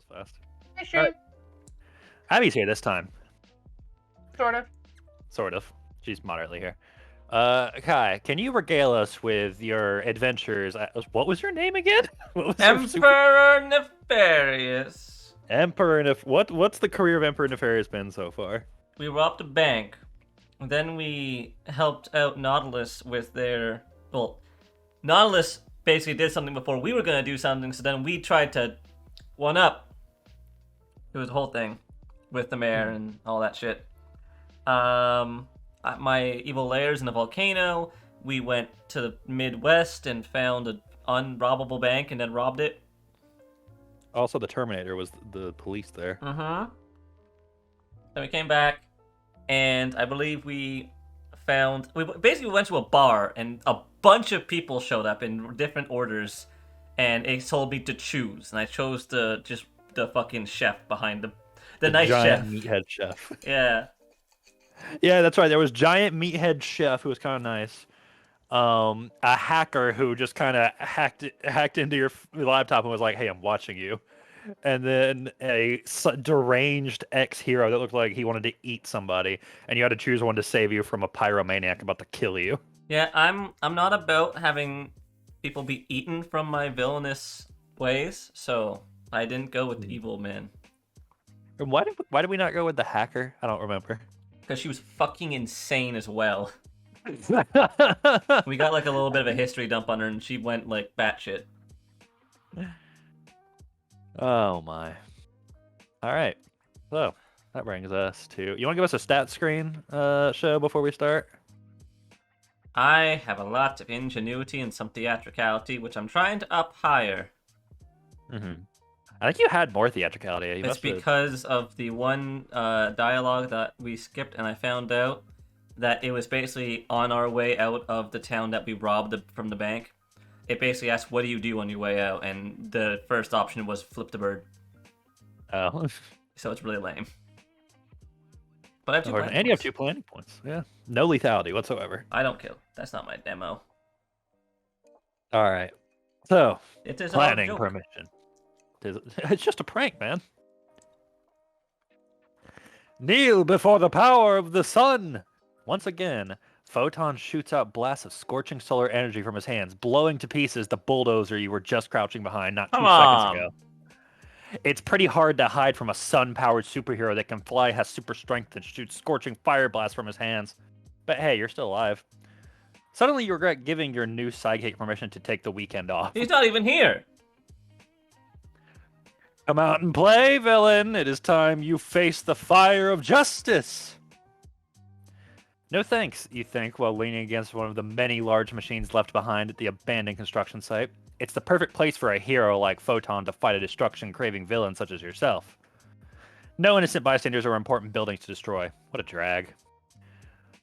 was fast. Hey, All right. Shane. Abby's here this time. Sort of. Sort of. She's moderately here. Kai, can you regale us with your adventures? What was your name again? What was your Emperor Nefarious. Emperor what's the career of Emperor Nefarious been so far? We robbed a bank. Then we helped out Nautilus with their... Well, Nautilus basically did something before we were going to do something, so then we tried to one-up. It was a whole thing with the mayor and all that shit. My evil lairs in the volcano. We went to the Midwest and found an unrobbable bank and then robbed it. Also, the Terminator was the police there. Mm-hmm. Then we came back, and I believe we basically went to a bar, and a bunch of people showed up in different orders, and it told me to choose, and I chose the fucking chef behind the nice chef. Giant meathead chef. Yeah. Yeah, that's right. There was giant meathead chef who was kind of nice. A hacker who just kind of hacked into your laptop and was like, "Hey, I'm watching you." And then a deranged ex-hero that looked like he wanted to eat somebody, and you had to choose one to save you from a pyromaniac about to kill you. Yeah, I'm not about having people be eaten from my villainous ways, so I didn't go with the evil man. And why did we not go with the hacker? I don't remember. Because she was fucking insane as well. We got like a little bit of a history dump on her, and she went like batshit. Oh my. All right. So that brings us to. You want to give us a stat screen show before we start? I have a lot of ingenuity and some theatricality, which I'm trying to up higher. Mm-hmm. I think you had more theatricality. It's because of the one dialogue that we skipped, and I found out that it was basically on our way out of the town that we robbed from the bank. It basically asked, "What do you do on your way out?" And the first option was flip the bird. Oh. So it's really lame. But I have 2 planning And you have points. 2 planning points. Yeah. No lethality whatsoever. I don't kill. That's not my demo. All right. So, It is planning all a joke. permission. It's just a prank, man. Kneel before the power of the sun! Once again, Photon shoots out blasts of scorching solar energy from his hands, blowing to pieces the bulldozer you were just crouching behind not 2 seconds ago. It's pretty hard to hide from a sun-powered superhero that can fly, has super strength, and shoots scorching fire blasts from his hands. But hey, you're still alive. Suddenly you regret giving your new sidekick permission to take the weekend off. He's not even here! Come out and play, villain! It is time you face the fire of justice! No thanks, you think, while leaning against one of the many large machines left behind at the abandoned construction site. It's the perfect place for a hero like Photon to fight a destruction-craving villain such as yourself. No innocent bystanders or important buildings to destroy. What a drag.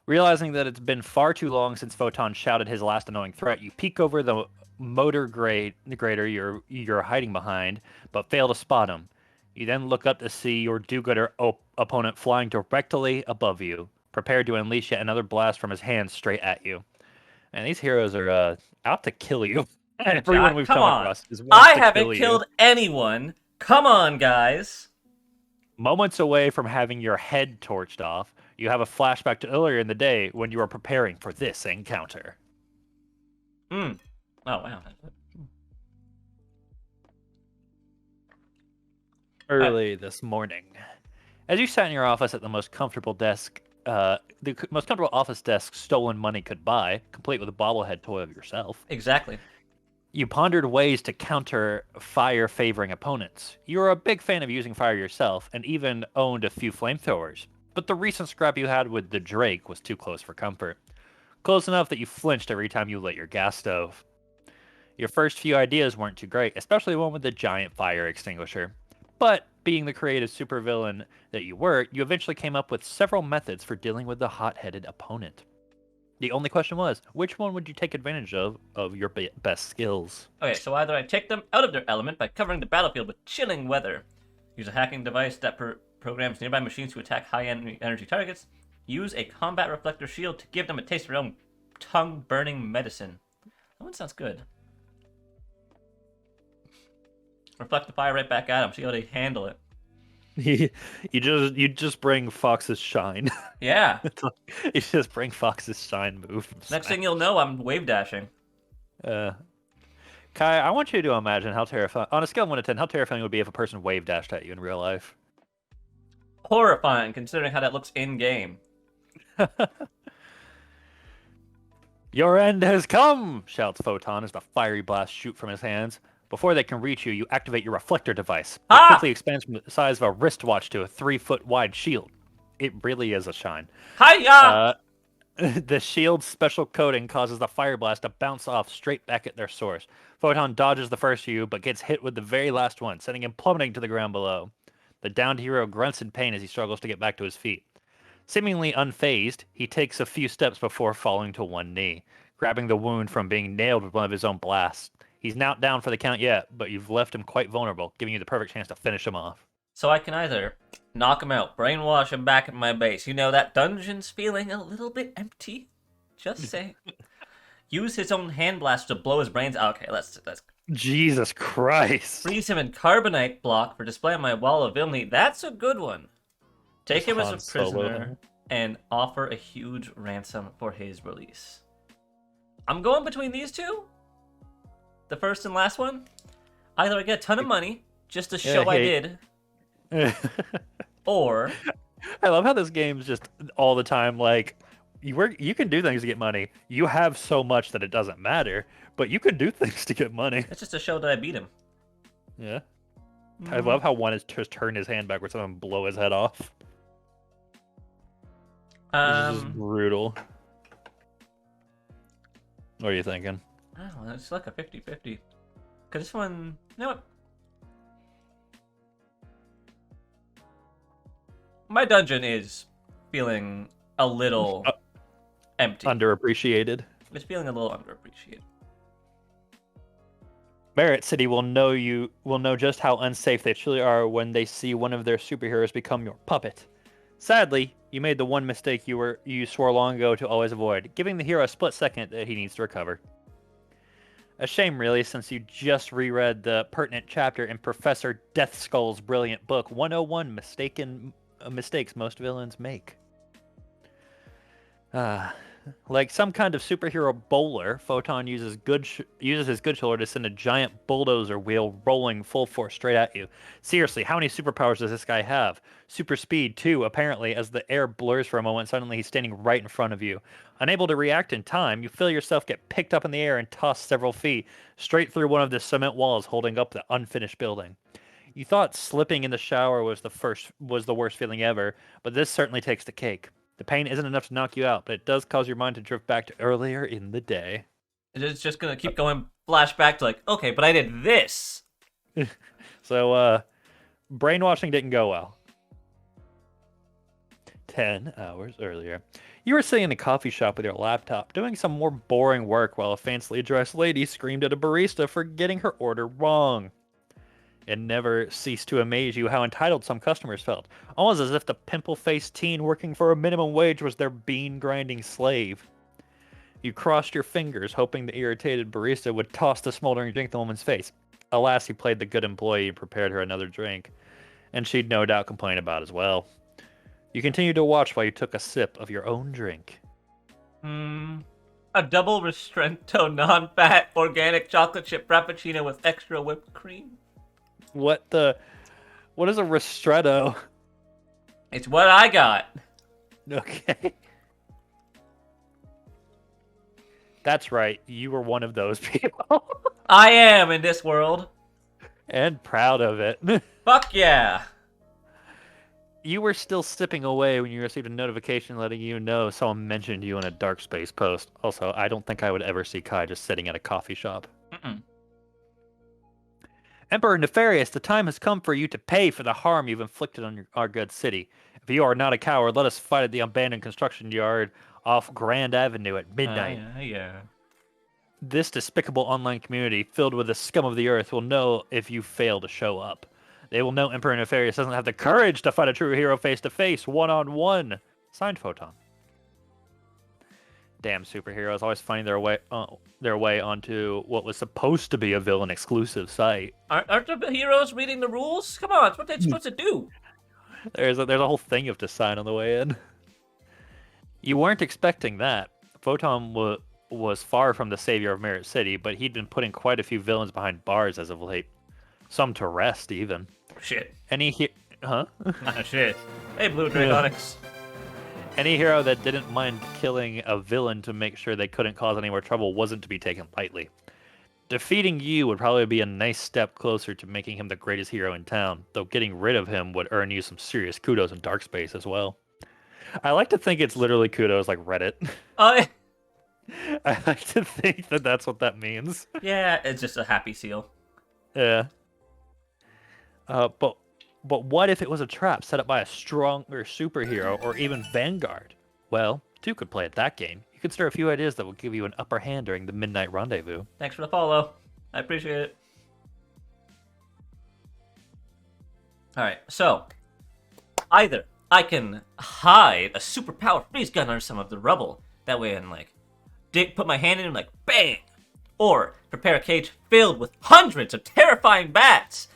Realizing that it's been far too long since Photon shouted his last annoying threat, you peek over the motor grader you're hiding behind, but fail to spot him. You then look up to see your do-gooder opponent flying directly above you, prepared to unleash yet another blast from his hands straight at you. And these heroes are out to kill you. Everyone we've come across is I haven't killed anyone. Come on, guys. Moments away from having your head torched off, you have a flashback to earlier in the day when you were preparing for this encounter. Oh, wow. Early this morning, as you sat in your office at the most comfortable desk, the most comfortable office desk stolen money could buy, complete with a bobblehead toy of yourself. Exactly. You pondered ways to counter fire-favoring opponents. You were a big fan of using fire yourself, and even owned a few flamethrowers. But the recent scrap you had with the Drake was too close for comfort. Close enough that you flinched every time you lit your gas stove. Your first few ideas weren't too great, especially one with the giant fire extinguisher. But, being the creative supervillain that you were, you eventually came up with several methods for dealing with the hot-headed opponent. The only question was, which one would you take advantage of your best skills? Okay, so either I take them out of their element by covering the battlefield with chilling weather, use a hacking device that programs nearby machines to attack high-energy targets, use a combat reflector shield to give them a taste of their own tongue-burning medicine. That one sounds good. reflect the fire right back at him. See how they handle it. You just bring Fox's shine. Yeah. You just bring Fox's shine move. From Next Smash. thing you'll know, I'm wave dashing. Kai, I want you to imagine how terrifying, on a scale of 1 to 10, how terrifying it would be if a person wave dashed at you in real life. Horrifying, considering how that looks in game. Your end has come! Shouts Photon as the fiery blasts shoot from his hands. Before they can reach you, you activate your reflector device. It Ah! quickly expands from the size of a wristwatch to a 3-foot wide shield. It really is a shine. Hiya! The shield's special coating causes the fire blast to bounce off straight back at their source. Photon dodges the first few, but gets hit with the very last one, sending him plummeting to the ground below. The downed hero grunts in pain as he struggles to get back to his feet. Seemingly unfazed, he takes a few steps before falling to one knee, grabbing the wound from being nailed with one of his own blasts. He's not down for the count yet, but you've left him quite vulnerable, giving you the perfect chance to finish him off. So I can either knock him out, brainwash him back at my base. You know, that dungeon's feeling a little bit empty. Just saying. Use his own hand blast to blow his brains out. Okay, let's Jesus Christ. freeze him in carbonite block for display on my wall of villainy. That's a good one. Take him as a Han Solo prisoner there. and offer a huge ransom for his release. I'm going between these two. The first and last one. Either I get a ton of money just to show I did, or I love how this game's just all the time like you can do things to get money. You have so much that it doesn't matter, but you can do things to get money. it's just to show that I beat him. Yeah. I love how one is just turn his hand backwards and blow his head off. This is just brutal. What are you thinking? I don't know, it's like a 50-50. Because this one, you know what? My dungeon is feeling a little empty. Underappreciated. It's feeling a little underappreciated. Barrett City will know just how unsafe they truly are when they see one of their superheroes become your puppet. Sadly, you made the one mistake you swore long ago to always avoid, giving the hero a split second that he needs to recover. A shame, really, since you just reread the pertinent chapter in Professor Deathskull's brilliant book, 101 Mistakes Most Villains Make. Like some kind of superhero bowler, Photon uses his good shoulder to send a giant bulldozer wheel rolling full force straight at you. Seriously, how many superpowers does this guy have? Super speed, too, apparently, as the air blurs for a moment, suddenly he's standing right in front of you. Unable to react in time, you feel yourself get picked up in the air and tossed several feet, straight through one of the cement walls holding up the unfinished building. You thought slipping in the shower was the worst feeling ever, but this certainly takes the cake. The pain isn't enough to knock you out, but it does cause your mind to drift back to earlier in the day. It's just gonna keep going flashback to like, okay, but I did this. So, brainwashing didn't go well. 10 hours earlier. You were sitting in a coffee shop with your laptop, doing some more boring work while a fancily dressed lady screamed at a barista for getting her order wrong. It never ceased to amaze you how entitled some customers felt, almost as if the pimple-faced teen working for a minimum wage was their bean-grinding slave. You crossed your fingers, hoping the irritated barista would toss the smoldering drink in the woman's face. Alas, he played the good employee and prepared her another drink, and she'd no doubt complain about as well. You continued to watch while you took a sip of your own drink. A double Restrento non-fat organic chocolate chip frappuccino with extra whipped cream. What is a ristretto? It's what I got. Okay. That's right, you were one of those people. I am in this world. And proud of it. Fuck yeah. You were still sipping away when you received a notification letting you know someone mentioned you in a dark space post. Also, I don't think I would ever see Kai just sitting at a coffee shop. Mm-mm. Emperor Nefarious, the time has come for you to pay for the harm you've inflicted on our good city. If you are not a coward, let us fight at the abandoned construction yard off Grand Avenue at midnight. Yeah. This despicable online community, filled with the scum of the earth, will know if you fail to show up. They will know Emperor Nefarious doesn't have the courage to fight a true hero face-to-face, one-on-one. Signed, Photon. Damn superheroes always finding their way onto what was supposed to be a villain exclusive site. Aren't the heroes reading the rules? Come on, it's what they're supposed to do. There's a whole thing you have to sign on the way in. You weren't expecting that. Photon was far from the savior of Merit City, but he'd been putting quite a few villains behind bars as of late. Some to rest, even. Shit. Huh? Ah, shit. Hey, Blue Dragonics. Any hero that didn't mind killing a villain to make sure they couldn't cause any more trouble wasn't to be taken lightly. Defeating you would probably be a nice step closer to making him the greatest hero in town, though getting rid of him would earn you some serious kudos in Dark Space as well. I like to think it's literally kudos like Reddit. Oh, I like to think that that's what that means. yeah, it's just a happy seal. Yeah. But what if it was a trap set up by a stronger superhero or even Vanguard? Well, two could play at that game. You could stir a few ideas that will give you an upper hand during the midnight rendezvous. Thanks for the follow. I appreciate it. Alright, so either I can hide a superpowered freeze gun under some of the rubble. That way I can, like, put my hand in and, like, bang! Or prepare a cage filled with hundreds of terrifying bats.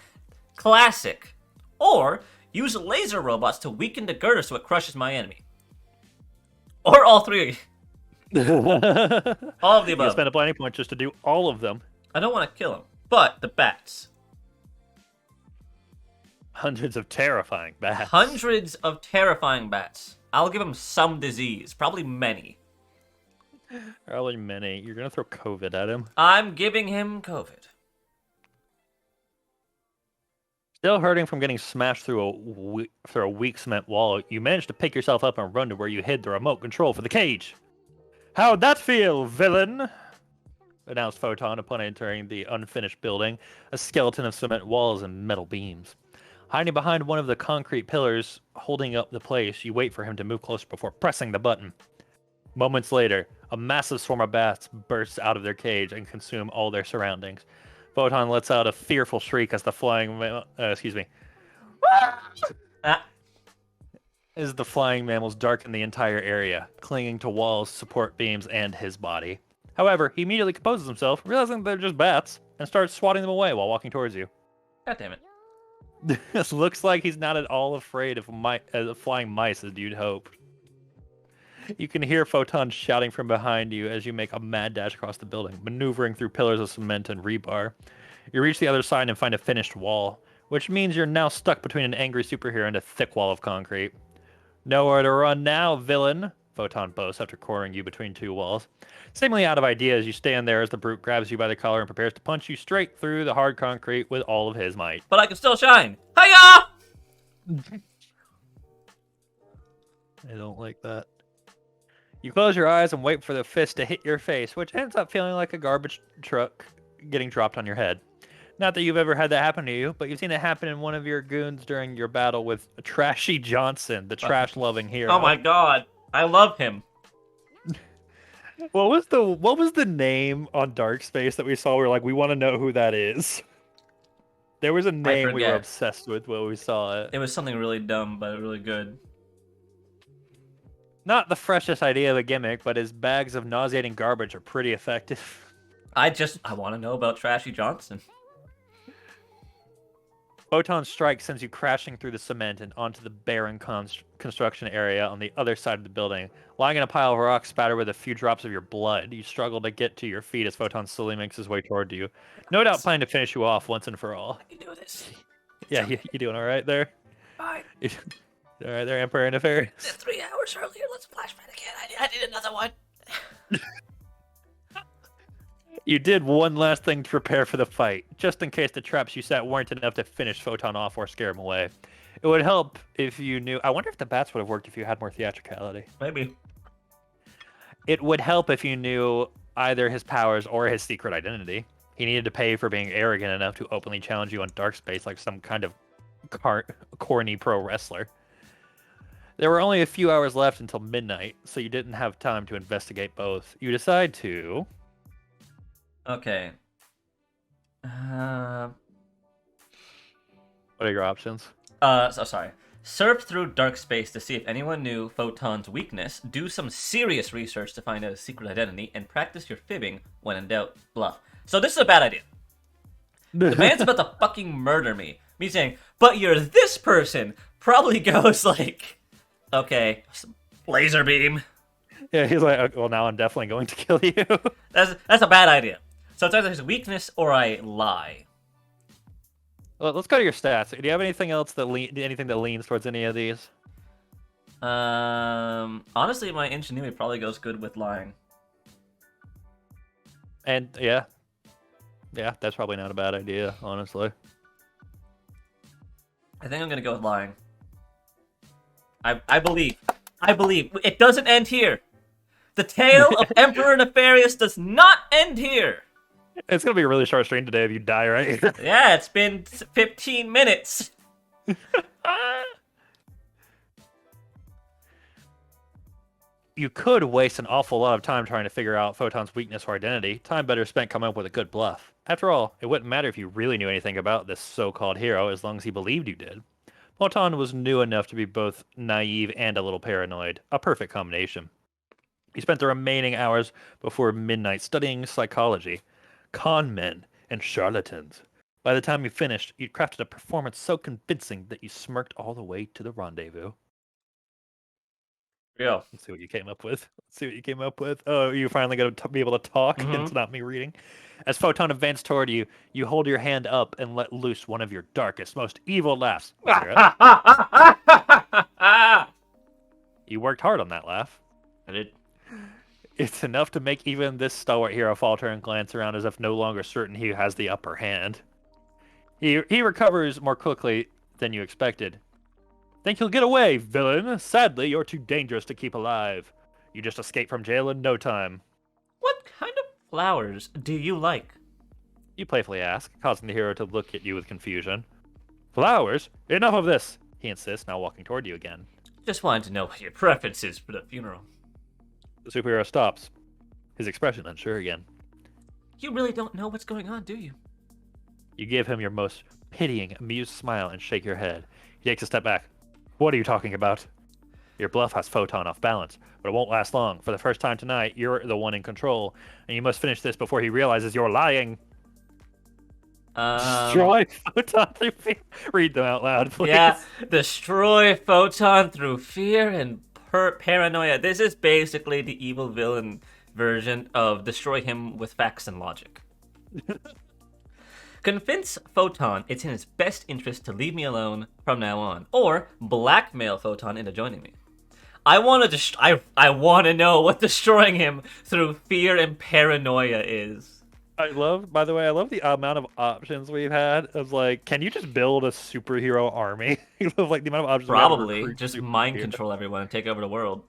Classic. Or use laser robots to weaken the girder so it crushes my enemy. Or all three. All of the You above. spend a planning point just to do all of them. I don't want to kill him, but the bats. Hundreds of terrifying bats. Hundreds of terrifying bats. I'll give him some disease, probably many. Probably many. You're gonna throw COVID at him. I'm giving him COVID. Still hurting from getting smashed through a weak cement wall, you managed to pick yourself up and run to where you hid the remote control for the cage. How'd that feel, villain? Announced Photon upon entering the unfinished building, a skeleton of cement walls and metal beams. Hiding behind one of the concrete pillars holding up the place, you wait for him to move closer before pressing the button. Moments later, a massive swarm of bats bursts out of their cage and consume all their surroundings. Photon lets out a fearful shriek as the as the flying mammals darken the entire area, clinging to walls, support beams, and his body. However, he immediately composes himself, realizing they're just bats, and starts swatting them away while walking towards you. God damn it. This looks like he's not at all afraid of flying mice as you'd hoped. You can hear Photon shouting from behind you as you make a mad dash across the building, maneuvering through pillars of cement and rebar. You reach the other side and find a finished wall, which means you're now stuck between an angry superhero and a thick wall of concrete. Nowhere to run now, villain, Photon boasts after cornering you between two walls. Seemingly out of ideas, you stand there as the brute grabs you by the collar and prepares to punch you straight through the hard concrete with all of his might. But I can still shine. Hiya! I don't like that. You close your eyes and wait for the fist to hit your face, which ends up feeling like a garbage truck getting dropped on your head. Not that you've ever had that happen to you, but you've seen it happen in one of your goons during your battle with Trashy Johnson, the trash-loving hero. Oh my god. I love him. What was the name on Dark Space that we saw? We're like, we want to know who that is. There was a name we were forget. obsessed with when we saw it. It was something really dumb, but really good. Not the freshest idea of a gimmick, but his bags of nauseating garbage are pretty effective. I want to know about Trashy Johnson. Photon strike sends you crashing through the cement and onto the barren construction area on the other side of the building. Lying in a pile of rocks spattered with a few drops of your blood, you struggle to get to your feet as Photon slowly makes his way toward you. No doubt planning to finish you off once and for all. I can do this. Yeah, you doing all right there? Fine. All right there, Emperor and Nefarious? 3 hours earlier. Let's flashback again. I need another one. You did one last thing to prepare for the fight, just in case the traps you set weren't enough to finish Photon off or scare him away. It would help if you knew... I wonder if the bats would have worked if you had more theatricality. Maybe. It would help if you knew either his powers or his secret identity. He needed to pay for being arrogant enough to openly challenge you on Dark Space like some kind of corny pro wrestler. There were only a few hours left until midnight, so you didn't have time to investigate both. You decide to... Okay. What are your options? Sorry. Surf through dark space to see if anyone knew Photon's weakness, do some serious research to find out his secret identity, and practice your fibbing when in doubt. Bluff. So this is a bad idea. The man's about to fucking murder me. Me saying, but you're this person, probably goes like, okay, laser beam. Yeah, he's like, "Okay, well, now I'm definitely going to kill you." That's a bad idea. So it's either his weakness or I lie. Well, let's go to your stats. Do you have anything else anything that leans towards any of these? Honestly, my ingenuity probably goes good with lying. And yeah, that's probably not a bad idea, honestly. I think I'm gonna go with lying. I believe it doesn't end here. The tale of Emperor Nefarious does not end here. It's gonna be a really short stream today if you die, right? Yeah, it's been 15 minutes. You could waste an awful lot of time trying to figure out Photon's weakness or identity. Time better spent coming up with a good bluff. After all, it wouldn't matter if you really knew anything about this so-called hero as long as he believed you did. Photon was new enough to be both naive and a little paranoid. A perfect combination. He spent the remaining hours before midnight studying psychology, con men, and charlatans. By the time you finished, you'd crafted a performance so convincing that you smirked all the way to the rendezvous. Yeah. Let's see what you came up with. Oh, you finally going to be able to talk. Mhm. It's not me reading. As Photon advanced toward you, you hold your hand up and let loose one of your darkest, most evil laughs. Let's hear it. I You worked hard on that laugh. did. It's enough to make even this stalwart hero falter and glance around as if no longer certain he has the upper hand. He recovers more quickly than you expected. Think you'll get away, villain? Sadly, you're too dangerous to keep alive. You just escaped from jail in no time. What kind of flowers do you like? You playfully ask, causing the hero to look at you with confusion. Flowers? Enough of this, he insists, now walking toward you again. Just wanted to know what your preference is for the funeral. The superhero stops, his expression unsure again. You really don't know what's going on, do you? You give him your most pitying, amused smile and shake your head. He takes a step back. What are you talking about? Your bluff has Photon off balance, but it won't last long. For the first time tonight, you're the one in control, and you must finish this before he realizes you're lying. Destroy Photon through fear. Read them out loud, please. Yeah, destroy Photon through fear and paranoia. This is basically the evil villain version of destroy him with facts and logic. Convince Photon it's in his best interest to leave me alone from now on, or blackmail Photon into joining me. I want to know what destroying him through fear and paranoia is. By the way, I love the amount of options we've had. Of like, can you just build a superhero army? Like the amount of options. Probably just mind control everyone and take over the world.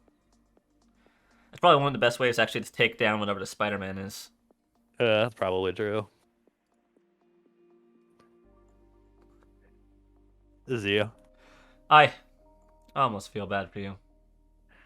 That's probably one of the best ways actually to take down whatever the Spider-Man is. That's probably true. This is you. I almost feel bad for you.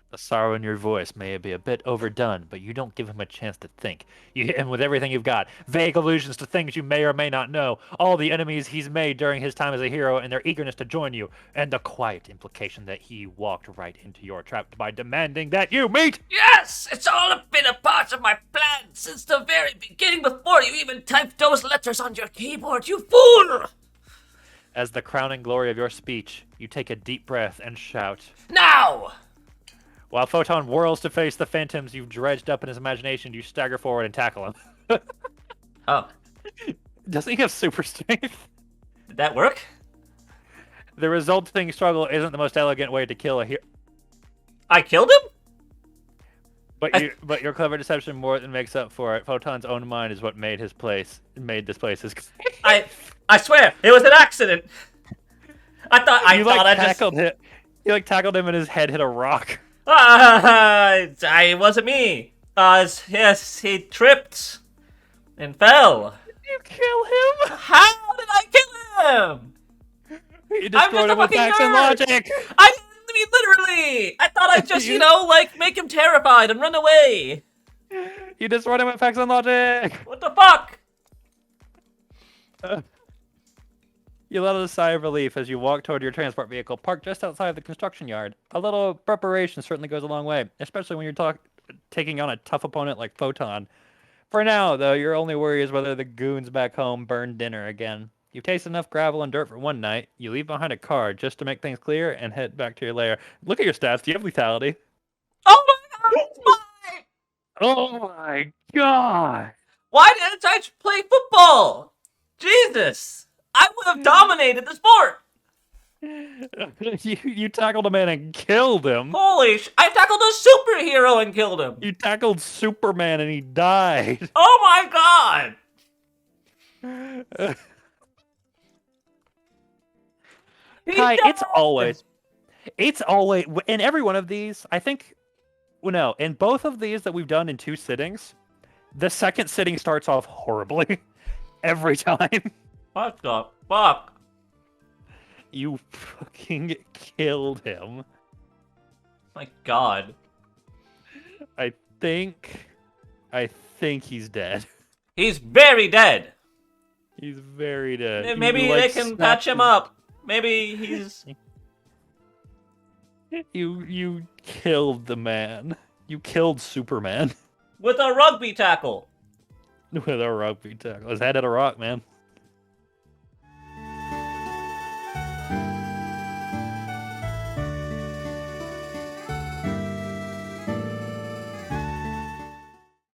The sorrow in your voice may be a bit overdone, but you don't give him a chance to think. You hit him with everything you've got. Vague allusions to things you may or may not know. All the enemies he's made during his time as a hero and their eagerness to join you. And the quiet implication that he walked right into your trap by demanding that you meet! Yes! It's all been a part of my plan since the very beginning before you even typed those letters on your keyboard, you fool! As the crowning glory of your speech, you take a deep breath and shout. Now! While Photon whirls to face the phantoms you've dredged up in his imagination, you stagger forward and tackle him. Oh, Doesn't he have super strength? did that work? The resulting struggle isn't the most elegant way to kill a hero. I killed him? But your clever deception more than makes up for it. Photon's own mind is what made this place his. I swear, it was an accident. I thought I tackled him. You tackled him and his head hit a rock. It wasn't me. Yes, he tripped and fell. Did you kill him? How did I kill him? You destroyed him with facts and logic. I mean, literally. I thought I'd just, make him terrified and run away. You destroyed him with facts and logic. What the fuck? You let out a sigh of relief as you walk toward your transport vehicle, parked just outside the construction yard. A little preparation certainly goes a long way, especially when you're taking on a tough opponent like Photon. For now, though, your only worry is whether the goons back home burn dinner again. You've tasted enough gravel and dirt for one night. You leave behind a car just to make things clear and head back to your lair. Look at your stats. Do you have lethality? Oh my god, it's mine! Oh my god! Why didn't I play football? Jesus! I would have dominated the sport! You tackled a man and killed him. I tackled a superhero and killed him! You tackled Superman and he died. Oh my god! He Kai, died! it's always, in every one of these, I think, well, no, in both of these that we've done in 2 sittings, the second sitting starts off horribly. Every time. What the fuck? You fucking killed him. My god. I think he's dead. He's very dead. He's very dead. Maybe You, they like, can snapped patch him his- up. Maybe he's... You killed the man. You killed Superman with a rugby tackle. with a rugby tackle. His head hit a rock, man.